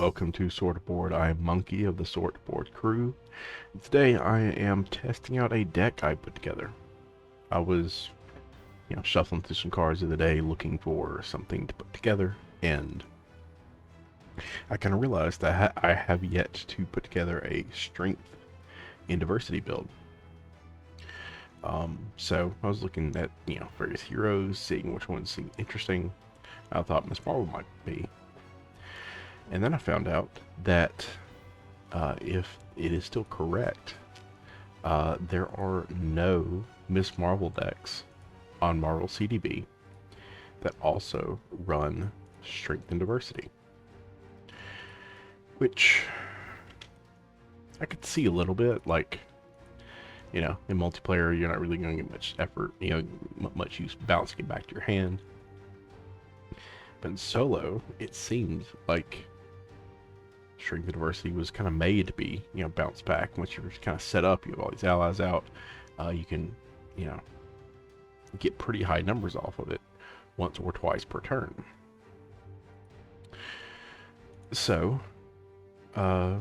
welcome to Swordboard. I am Monkey of the Swordboard crew. Today I am testing out a deck I put together. I was, shuffling through some cards of the day looking for something to put together, and I kind of realized that I have yet to put together a strength and diversity build. So I was looking at, various heroes, seeing which ones seemed interesting. I thought Miss Marvel might be. And then I found out that if it is still correct, there are no Miss Marvel decks on Marvel CDB that also run Strength and Diversity. Which I could see a little bit, like, in multiplayer, you're not really going to get much effort, much use bouncing it back to your hand. But in solo, it seemed like Strength and Diversity was kind of made to be, bounce back. Once you're kind of set up, you have all these allies out, you can, get pretty high numbers off of it once or twice per turn. So, I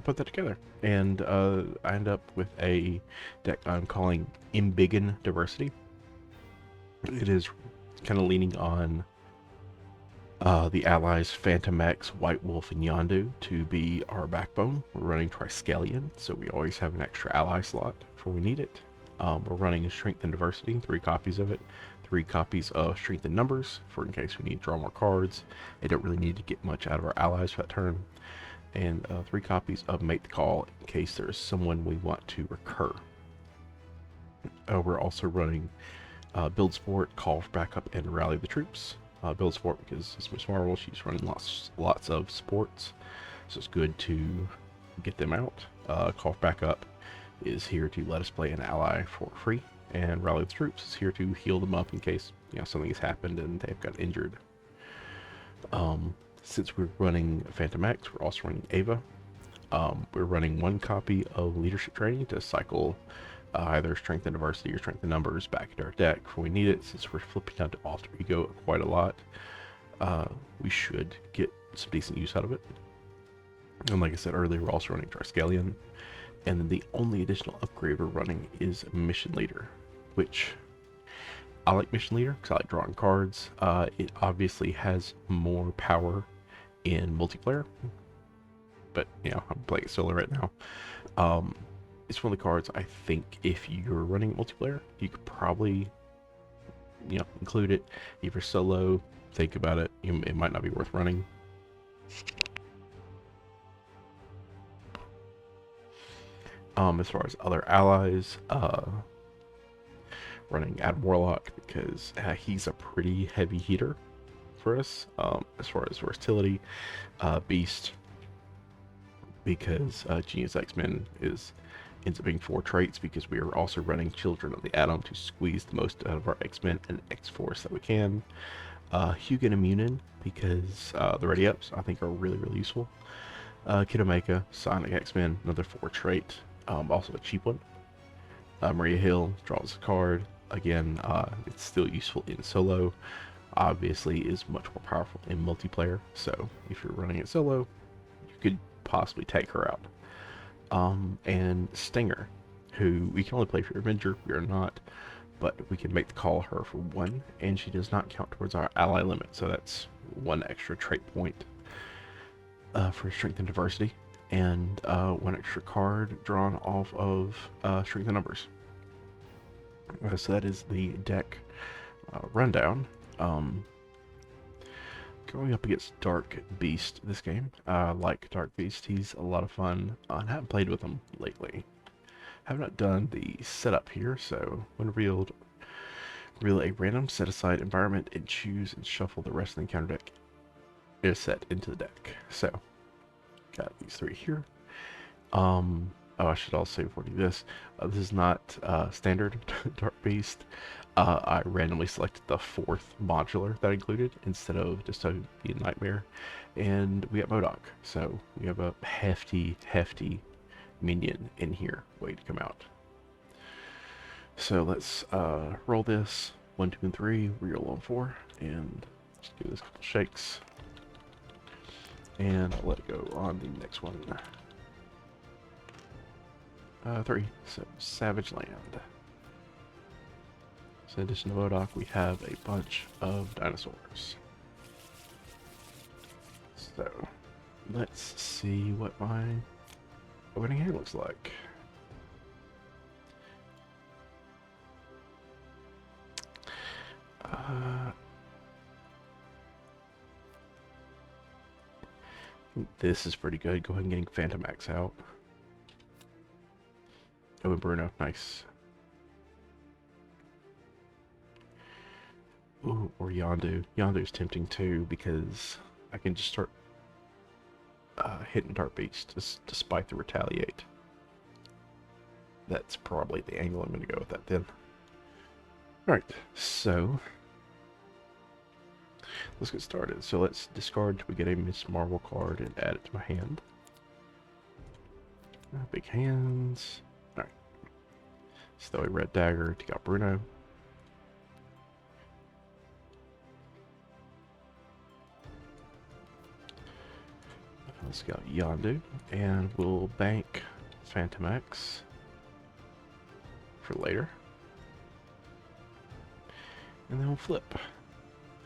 put that together, and I end up with a deck I'm calling Embiggen Diversity. It is kind of leaning on the allies Phantom X, White Wolf, and Yondu to be our backbone. We're running Triskelion, so we always have an extra ally slot for when we need it. We're running Strength and Diversity, 3 copies of it, 3 copies of Strength and Numbers, for in case we need to draw more cards. I don't really need to get much out of our allies for that turn. And 3 copies of Make the Call in case there's someone we want to recur. We're also running Build Sport, Call for Backup, and Rally the Troops. Build Sport because it's Miss Marvel, she's running lots of sports, so it's good to get them out. Call for Backup is here to let us play an ally for free, and Rally the Troops is here to heal them up in case something has happened and they've got injured. Since we're running Phantom X, we're also running Ava. We're running 1 copy of Leadership Training to cycle either Strength and Diversity or Strength and Numbers back into our deck when we need it. Since we're flipping down to Alter Ego quite a lot, we should get some decent use out of it. And like I said earlier, we're also running Triskelion. And then the only additional upgrade we're running is Mission Leader, which I like Mission Leader because I like drawing cards. It obviously has more power in multiplayer, but I'm playing it solo right now. It's one of the cards I think if you're running multiplayer, you could probably include it. If you're solo, think about it. It might not be worth running. As far as other allies, running Adam Warlock because he's a pretty heavy hitter for us. As far as versatility, Beast because Genius X-Men ends up being 4 traits because we are also running Children of the Atom to squeeze the most out of our X-Men and X-Force that we can. Hugin Immunin because the Ready Ups I think are really useful. Kid Omega, Sonic X-Men, another 4 trait, also a cheap one. Maria Hill draws a card. Again, it's still useful in solo. Obviously is much more powerful in multiplayer, so if you're running it solo, you could possibly take her out. And Stinger, who we can only play for Avenger, we are not, but we can make the call her for 1, and she does not count towards our ally limit, so that's 1 extra trait point for Strength and Diversity, and 1 extra card drawn off of Strength and Numbers. So that is the deck rundown. Going up against Dark Beast this game. Like Dark Beast, he's a lot of fun. I haven't played with him lately. Have not done the setup here, so when reveal a random set-aside environment and choose and shuffle the rest of the encounter deck is set into the deck. So, got these 3 here. I should also say before I do this, this is not standard Dark Beast. I randomly selected the 4th modular that I included instead of just a Nightmare. And we got MODOK, so we have a hefty minion in here waiting to come out. So let's roll this 1, 2, and 3, reroll on 4, and just give this a couple shakes. And I'll let it go on the next one. 3. So, Savage Land. So in addition to Modok, we have a bunch of dinosaurs. So, let's see what my opening hand looks like. This is pretty good. Go ahead and getting Phantomax out. Oh, and Bruno, nice. Ooh, or Yondu. Yondu's tempting too because I can just start hitting Dark Beast despite the retaliate. That's probably the angle I'm going to go with that then. Alright, so let's get started. So let's discard till we get a Miss Marvel card and add it to my hand. Big hands. Alright. Let's throw a red dagger to get Bruno. Let's go Yondu, and we'll bank Phantomax for later. And then we'll flip.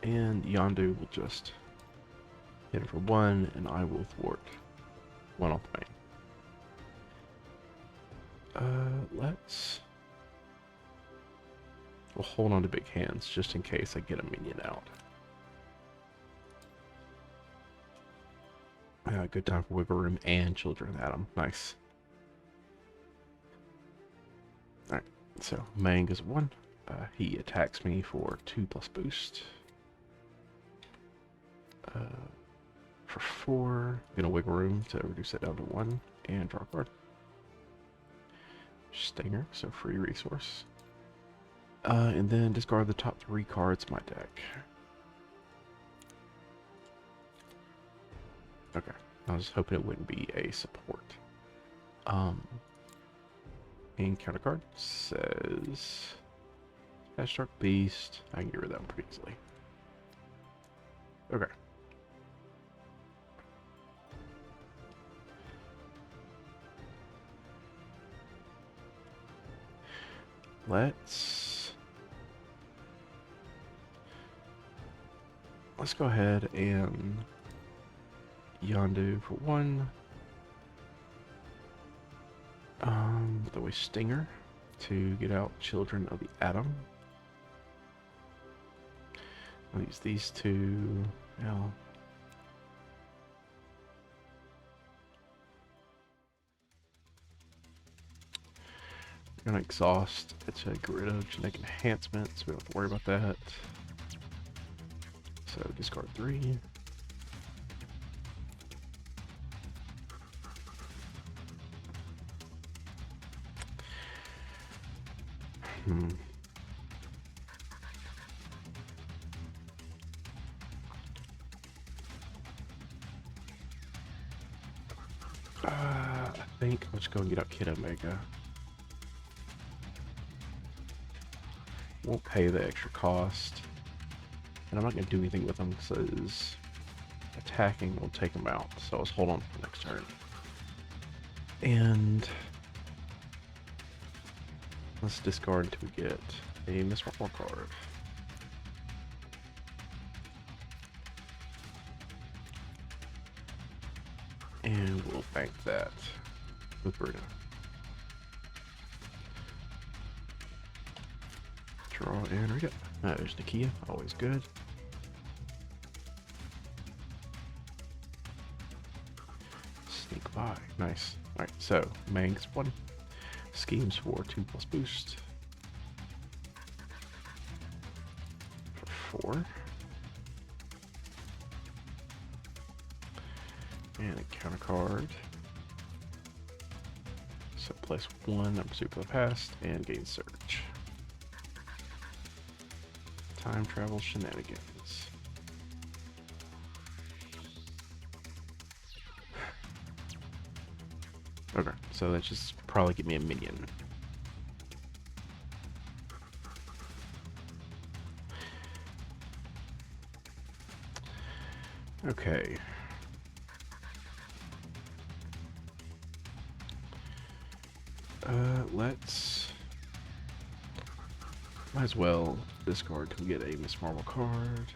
And Yondu will just hit it for 1, and I will thwart 1 off the main. We'll hold on to big hands just in case I get a minion out. Good time for Wiggle Room and Children of Adam. Nice. Alright, so Mang is 1. He attacks me for 2+ boost. For 4, I'm gonna Wiggle Room to reduce it down to 1 and draw a card. Stinger, so free resource. And then discard the top 3 cards of my deck. Okay. I was hoping it wouldn't be a support. And counter card says Dark Beast. I can get rid of that one pretty easily. Okay. Let's go ahead and Yondu for 1. Throw a Stinger to get out Children of the Atom. I'll use these 2. Now, we're gonna exhaust to get rid of genetic enhancements. We don't have to worry about that. So discard 3. I think I'll just go and get out Kid Omega. Won't pay the extra cost. And I'm not going to do anything with him because attacking will take him out. So let's hold on for the next turn. And let's discard until we get a Miss Marvel card. And we'll bank that with Bruno. Draw and read it. There's Nakia, always good. Sneak by, nice. Alright, so Mang's 1. Schemes for 2+ boost. For 4. And a counter card. So place 1, I'm super the past, and gain Surge. Time travel shenanigans. Okay, so that just probably get me a minion. Okay. Let's... Might as well discard to get a Miss Marvel card.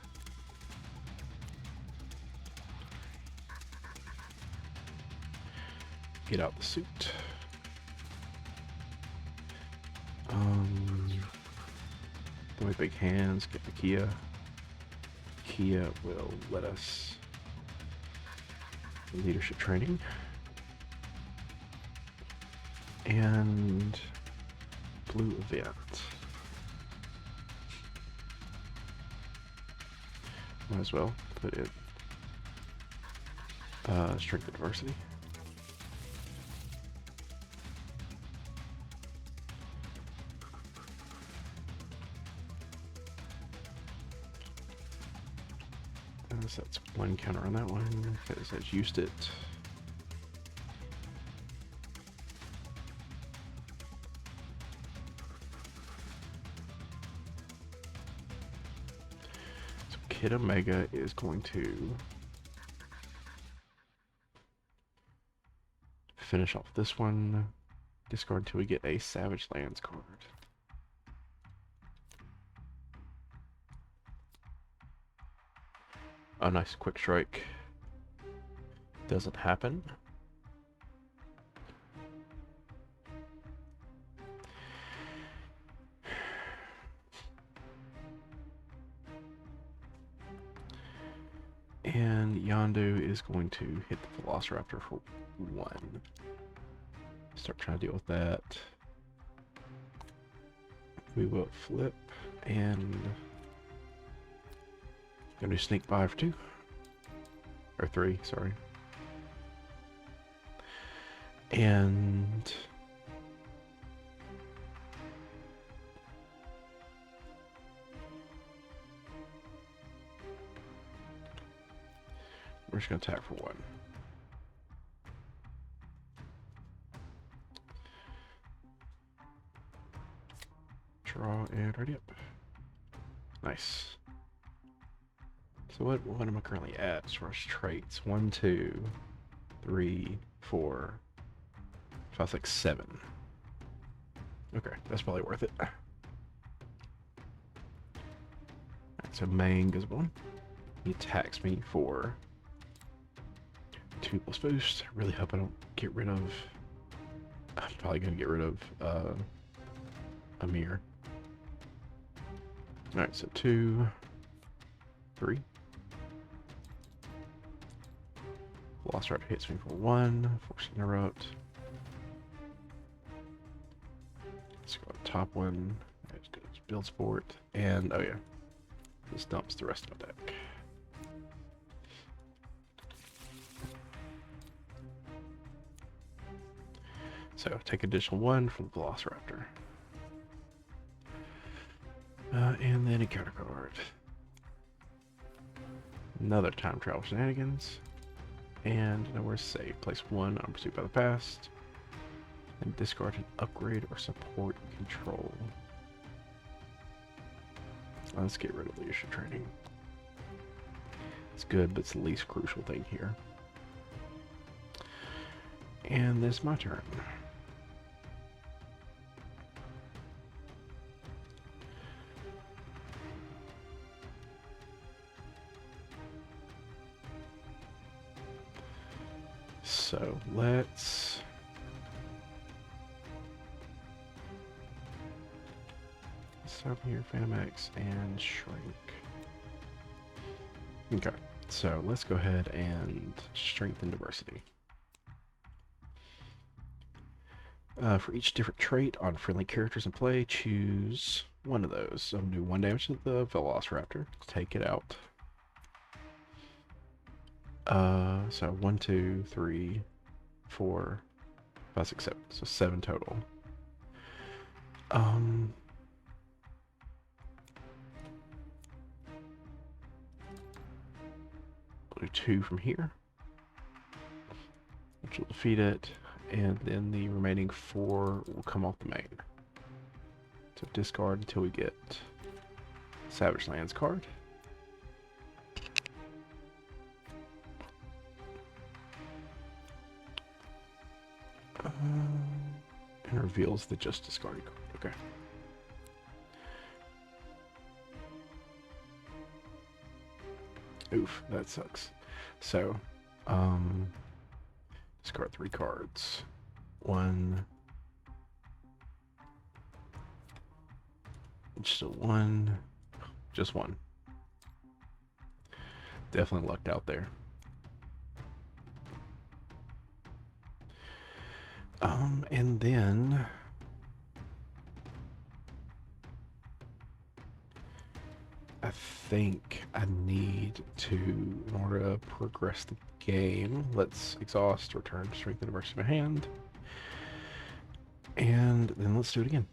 Get out the suit. With big hands, get the Kia. Kia will let us leadership training. And blue event. Might as well put it strength and diversity. So that's one counter on that one because I've used it. So Kid Omega is going to finish off this one. Discard until we get a Savage Lands card. A nice quick strike doesn't happen. And Yondu is going to hit the Velociraptor for 1. Start trying to deal with that. We will flip and gonna do sneak by for 2. Or 3, sorry. And we're just gonna attack for 1. Draw and ready up. Nice. So what am I currently at as far as traits? 1, 2, 3, 4, 5, 6, 7. Okay, that's probably worth it. Alright, so Mang goes 1. He attacks me for 2 plus boost. I really hope I don't get rid of... I'm probably going to get rid of Amir. Alright, so 2, 3. Velociraptor hits me for 1, force interrupt. Let's go to the top one. Let's go to build sport. And, oh yeah, this dumps the rest of my deck. So, take additional 1 from the Velociraptor. And then a counter card. Another time travel shenanigans. And nowhere safe. Place 1 on Pursuit by the Past. And discard an upgrade or support control. Let's get rid of leadership training. It's good, but it's the least crucial thing here. And this is my turn. So let's stop here, Phantom X, and Shrink. Okay, so let's go ahead and strengthen diversity. For each different trait on friendly characters in play, choose one of those. So I'm going to do 1 damage to the Velociraptor. Take it out. So 1, 2, 3, 4, 5, 6, 7. So 7 total. We'll do 2 from here, which will defeat it, and then the remaining 4 will come off the main. So discard until we get Savage Lands card. And reveals the just discarded card. Okay. Oof, that sucks. So, discard 3 cards. One. Just a 1. Just 1. Definitely lucked out there. And then I think I need to, in order to progress the game, let's exhaust, return strength and diversity of my hand. And then let's do it again.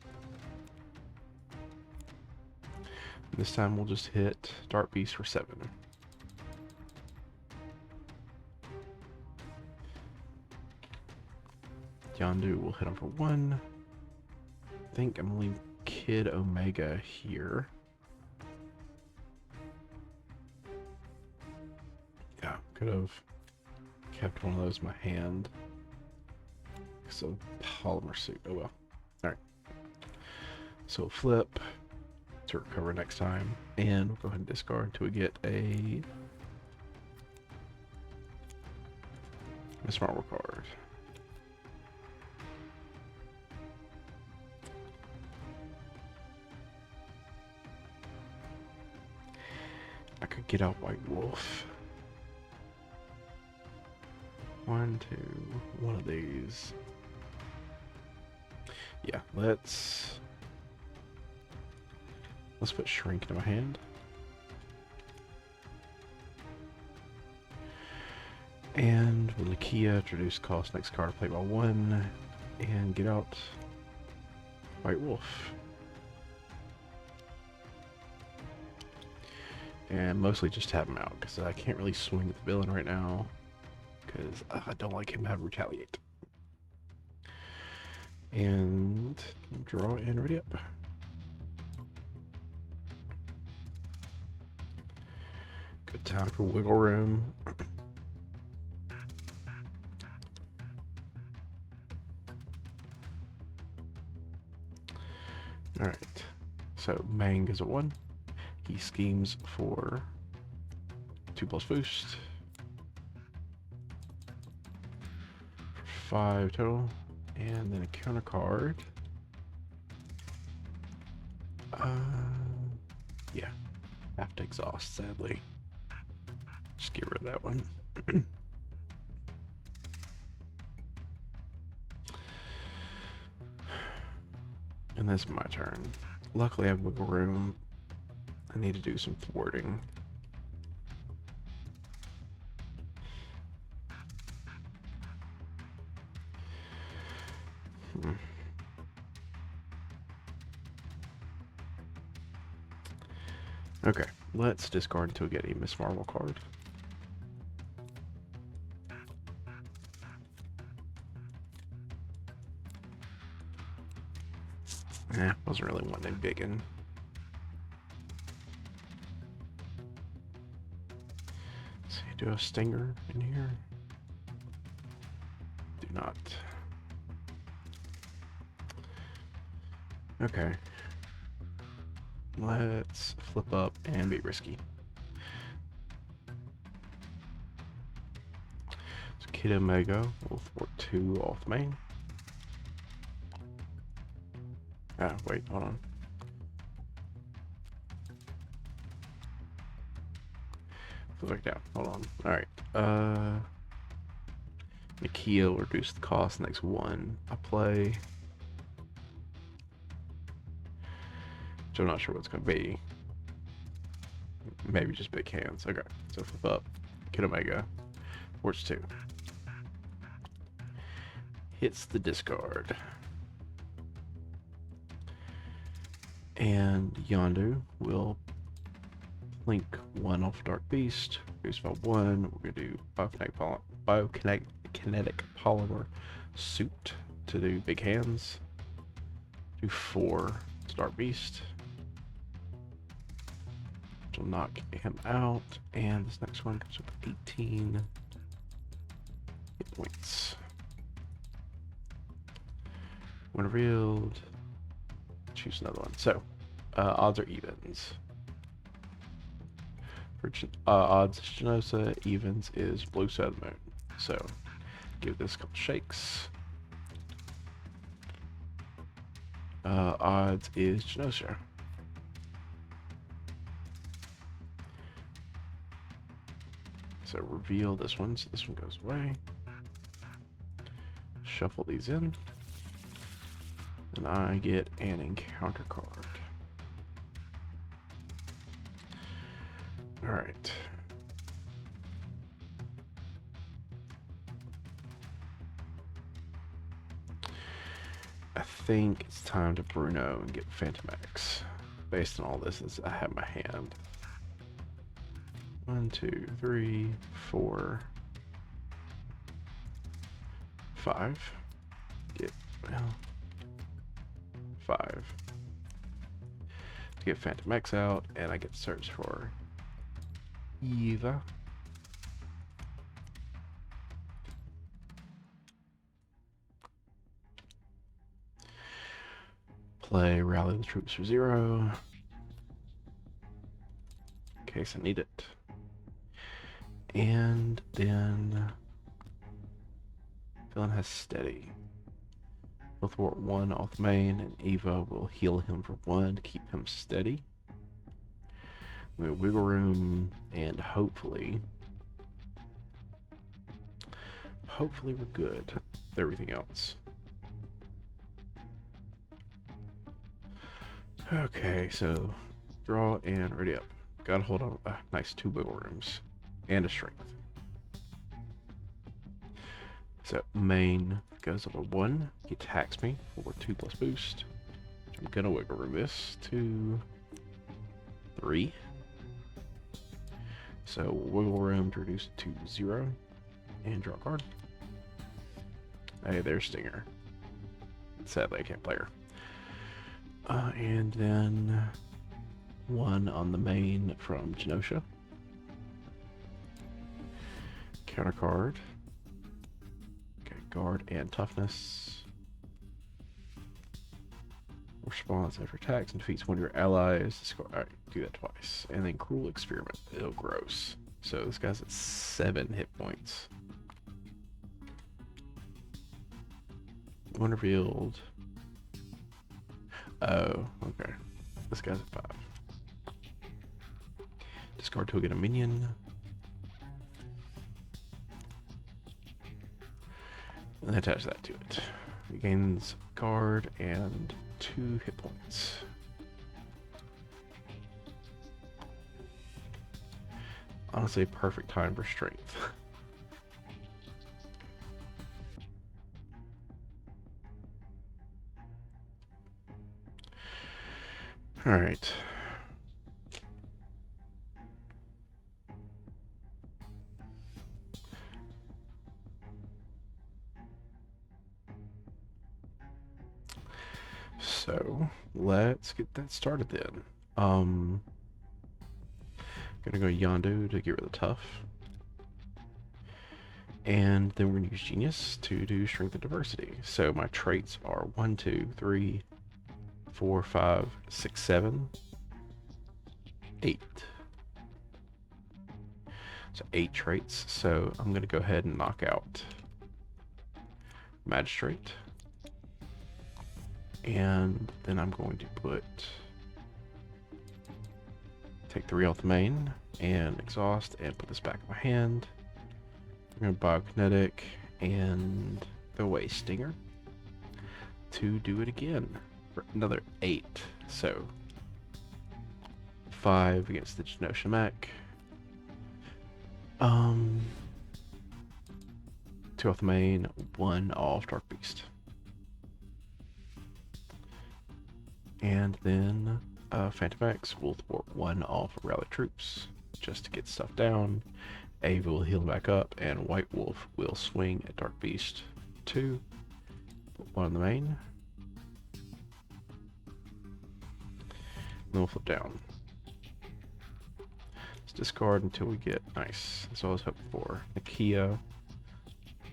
This time we'll just hit Dark Beast for 7. Yondu will hit him for 1. I think I'm gonna leave Kid Omega here. Yeah, could have kept one of those in my hand. So polymer suit. Oh well. Alright. So flip to recover next time. And we'll go ahead and discard until we get a Miss Marvel card. I could get out White Wolf. 1, 2, one of these. Yeah, let's put Shrink into my hand. And with Nakia, introduce cost next card, play by 1, and get out White Wolf. And mostly just have him out, because I can't really swing at the villain right now, because I don't like him to have Retaliate. And draw and ready up. Good time for wiggle room. Alright, so Mang is a 1. He schemes for 2+ boost. For 5 total. And then a counter card. Yeah. Have to exhaust, sadly. Just get rid of that one. And that's my turn. Luckily I have wiggle room. I need to do some thwarting. Okay, let's discard until we get a Miss Marvel card. Wasn't really wanting Embiggen. So you do a Stinger in here? Do not. Okay. Let's flip up and be risky. So Kid Omega will thwart 2 off main. Ah, wait, hold on. Flip back down, hold on. Alright, Nakia will reduce the cost next 1. I play, which I'm not sure what it's going to be. Maybe just big hands. Okay, so flip up. Kid Omega. Force 2. Hits the discard. And Yondu will link 1 off Dark Beast. Reduce by 1. We're going to do Biokinetic Polymer Suit to do big hands. Do 4 to Dark Beast. Which will knock him out. And this next one goes up 18 hit points. When revealed, choose another one. So, odds or evens. For odds, Genosa. Evens is blue side of the moon. So, give this a couple shakes. Odds is Genosha. So reveal this one, so this one goes away. Shuffle these in. And I get an encounter card. Alright. I think it's time to Bruno and get Phantom X. Based on all this as I have my hand. 1, 2, 3, 4, 5. Get, well, 5. To get Phantom X out, and I get to search for Eva. Play Rally the Troops for 0. In case I need it. And then villain has steady. Will thwart 1 off the main, and Eva will heal him for 1 to keep him steady. We have wiggle room, and hopefully we're good with everything else. Okay, so draw and ready up. Gotta hold on. Nice 2 wiggle rooms and a strength. So main goes up a 1. He attacks me for 2+ boost. I'm gonna wiggle room this to 3. So wiggle room to reduce it to 0 and draw a card. Hey, there's Stinger. Sadly, I can't play her. And then 1 on the main from Genosha. Counter card. Okay, guard and toughness. Response after attacks and defeats one of your allies. Alright, do that twice. And then cruel experiment. Ew, gross. So this guy's at 7 hit points. One revealed. Oh, okay. This guy's at 5. Discard to get a minion. And attach that to it. It gains guard and 2 hit points. Honestly, perfect time for strength. Alright. So let's get that started then. Gonna go Yondu to get rid of the tough. And then we're gonna use Genius to do Strength and Diversity. So my traits are 1, 2, 3, 4, 5, 6, 7, 8. So 8 traits. So I'm gonna go ahead and knock out Magistrate. And then I'm going to take 3 off the main and exhaust and put this back in my hand. I'm going to Biokinetic and throw away Stinger to do it again for another 8. So 5 against the Genosha mech. 2 off the main, 1 off Dark Beast. And then Phantom X will thwart 1 off Rally Troops just to get stuff down. Ava will heal back up, and White Wolf will swing at Dark Beast 2. Put 1 on the main. And then we'll flip down. Let's discard until we get nice. That's what I was hoping for. Nakia,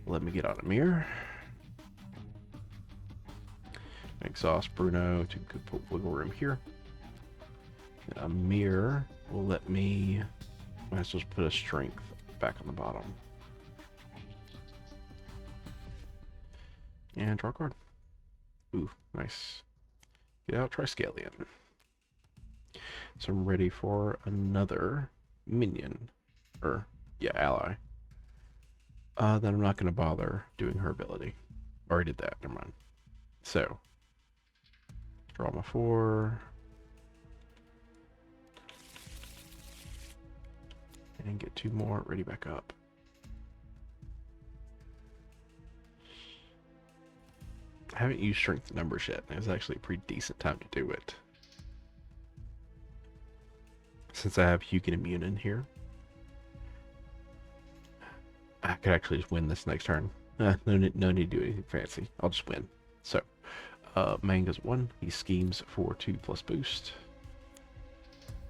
let me get out a mirror. Exhaust Bruno to put wiggle room here. A mirror will let me. Let's just put a strength back on the bottom. And draw a card. Ooh, nice. Get out Triskelion. So I'm ready for another minion. Or, yeah, ally. Then I'm not going to bother doing her ability. Already did that, never mind. So, draw my 4. And get 2 more, ready back up. I haven't used strength numbers yet, and it was actually a pretty decent time to do it. Since I have Hugin immune in here, I could actually just win this next turn. No need to do anything fancy. I'll just win. So, Manga's 1. He schemes for 2 plus boost.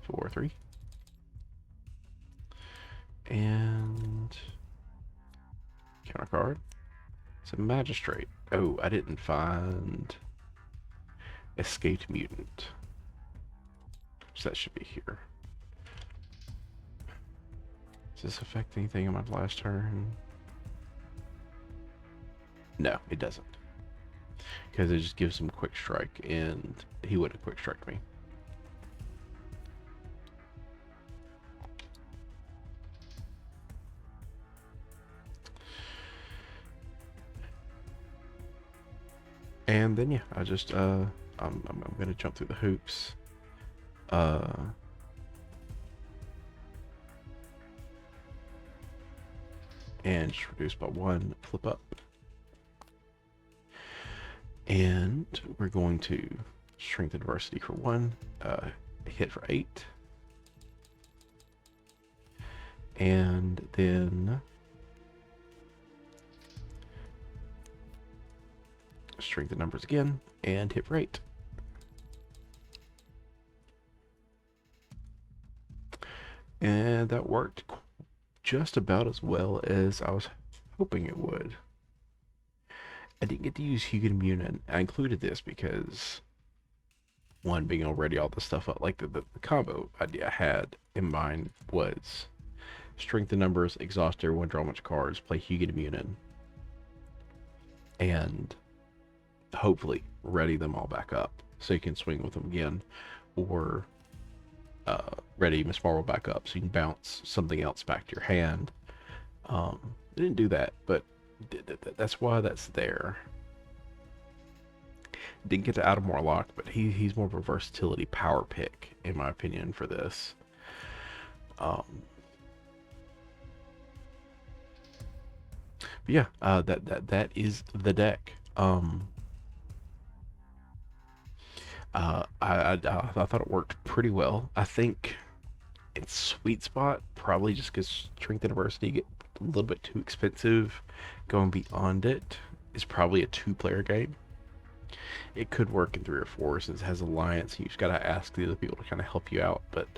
4, 3. And counter card. It's a magistrate. Oh, I didn't find escaped mutant. So that should be here. Does this affect anything on my last turn? No, it doesn't. Because it just gives him quick strike, and he would have quick striked me. And then yeah, I just I'm gonna jump through the hoops. And just reduce by 1, flip up. And we're going to strength and adversity for 1, hit for 8. And then strength the numbers again and hit for 8. And that worked just about as well as I was hoping it would. I didn't get to use Hugin immune. I included this because, one, being already all the stuff up, like the combo idea I had in mind was strength the numbers, exhaust everyone, draw a bunch of cards, play Hugin immune, and hopefully ready them all back up so you can swing with them again, or ready Miss Marvel back up so you can bounce something else back to your hand. I didn't do that, but that's why that's there. Didn't get to Adam Warlock, but he's more of a versatility power pick in my opinion for this. But yeah, that is the deck. I thought it worked pretty well. I think its sweet spot, probably just because Strength University get a little bit too expensive, going beyond it, is probably a 2-player game. It could work in 3 or 4 since it has alliance. You just gotta ask the other people to kind of help you out, but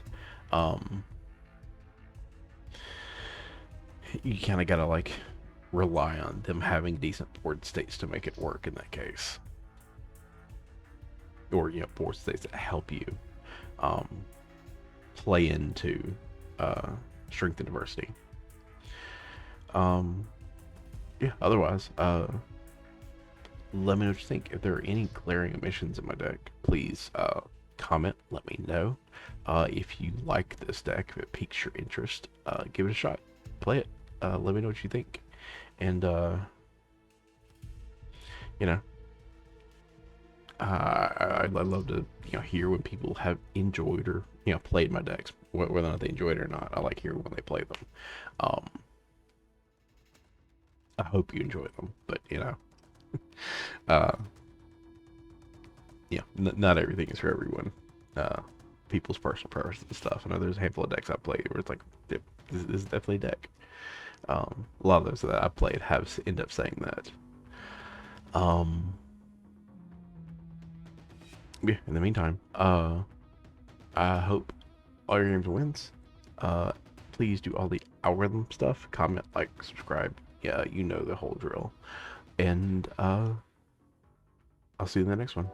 you kind of gotta like rely on them having decent board states to make it work in that case, or board states that help you play into strength and diversity. Yeah, otherwise, let me know what you think. If there are any glaring omissions in my deck, please comment, let me know. If you like this deck, if it piques your interest, give it a shot, play it. Let me know what you think, and I'd love to hear when people have enjoyed or played my decks, whether or not they enjoyed it or not. I like hearing when they play them. I hope you enjoy them, but not everything is for everyone. People's personal preferences and stuff. I know there's a handful of decks I played where it's like, this is definitely a deck. A lot of those that I played have end up saying that. Yeah, in the meantime, I hope all your games wins. Please do all the algorithm stuff. Comment, like, subscribe. Yeah, you know the whole drill. And I'll see you in the next one.